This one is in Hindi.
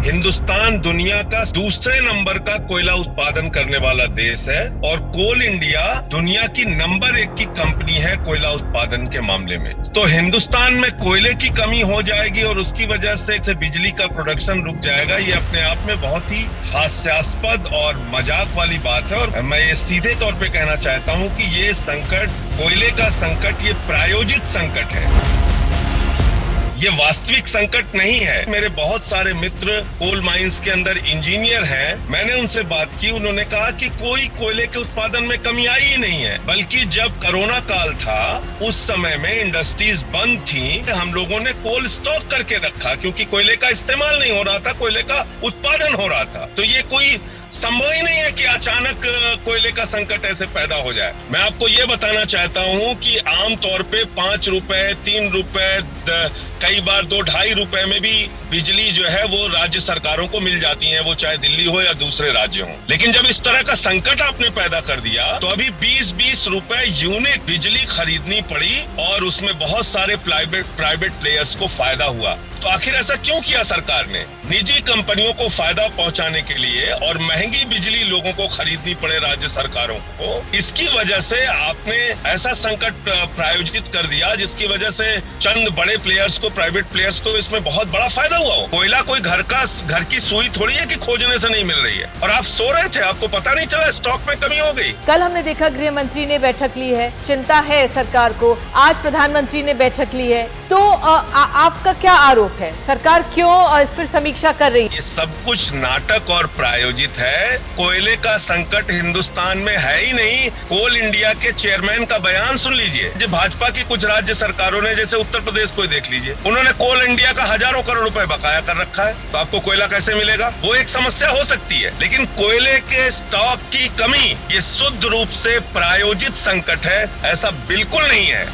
हिंदुस्तान दुनिया का दूसरे नंबर का कोयला उत्पादन करने वाला देश है और कोल इंडिया दुनिया की नंबर 1 की कंपनी है कोयला उत्पादन के मामले में। तो हिंदुस्तान में कोयले की कमी हो जाएगी और उसकी वजह से बिजली का प्रोडक्शन रुक जाएगा, ये अपने आप में बहुत ही हास्यास्पद और मजाक वाली बात है। और मैं ये सीधे तौर पे कहना चाहता हूँ कि ये संकट, कोयले का संकट, ये प्रायोजित संकट है, ये वास्तविक संकट नहीं है। मेरे बहुत सारे मित्र कोल माइंस के अंदर इंजीनियर हैं, मैंने उनसे बात की, उन्होंने कहा कि कोई कोयले के उत्पादन में कमी आई ही नहीं है, बल्कि जब कोरोना काल था उस समय में इंडस्ट्रीज बंद थी, हम लोगों ने कोल स्टॉक करके रखा क्योंकि कोयले का इस्तेमाल नहीं हो रहा था, कोयले का उत्पादन हो रहा था। तो ये कोई संभव ही नहीं है कि अचानक कोयले का संकट ऐसे पैदा हो जाए। मैं आपको ये बताना चाहता हूँ कि आमतौर पे 5 रुपए, 3 रुपए, कई बार 2-2.5 रुपए में भी बिजली जो है वो राज्य सरकारों को मिल जाती है, वो चाहे दिल्ली हो या दूसरे राज्य हो। लेकिन जब इस तरह का संकट आपने पैदा कर दिया तो अभी 20-20 रुपए यूनिट बिजली खरीदनी पड़ी और उसमें बहुत सारे प्राइवेट प्लेयर्स को फायदा हुआ। तो आखिर ऐसा क्यों किया सरकार ने? निजी कंपनियों को फायदा पहुंचाने के लिए और महंगी बिजली लोगों को खरीदनी पड़े राज्य सरकारों को, इसकी वजह से आपने ऐसा संकट प्रायोजित कर दिया जिसकी वजह से चंद बड़े प्लेयर्स को, प्राइवेट प्लेयर्स को इसमें बहुत बड़ा फायदा हुआ हो। कोयला कोई घर की सुई थोड़ी है कि खोजने से नहीं मिल रही है, और आप सो रहे थे, आपको पता नहीं चला, स्टॉक में कमी हो गई। कल हमने देखा गृह मंत्री ने बैठक ली है, चिंता है सरकार को, आज प्रधानमंत्री ने बैठक ली है, तो आपका क्या आरोप है? सरकार क्यों इस पर समीक्षा कर रही है? ये सब कुछ नाटक और प्रायोजित है। कोयले का संकट हिंदुस्तान में है ही नहीं। कोल इंडिया के चेयरमैन का बयान सुन लीजिए। जो भाजपा की कुछ राज्य सरकारों ने, जैसे उत्तर प्रदेश को देख लीजिए, उन्होंने कोल इंडिया का हजारों करोड़ रुपए बकाया कर रखा है। तो आपको कोयला कैसे मिलेगा? वो एक समस्या हो सकती है, लेकिन कोयले के स्टॉक की कमी ये शुद्ध रूप से प्रायोजित संकट है, ऐसा बिल्कुल नहीं है।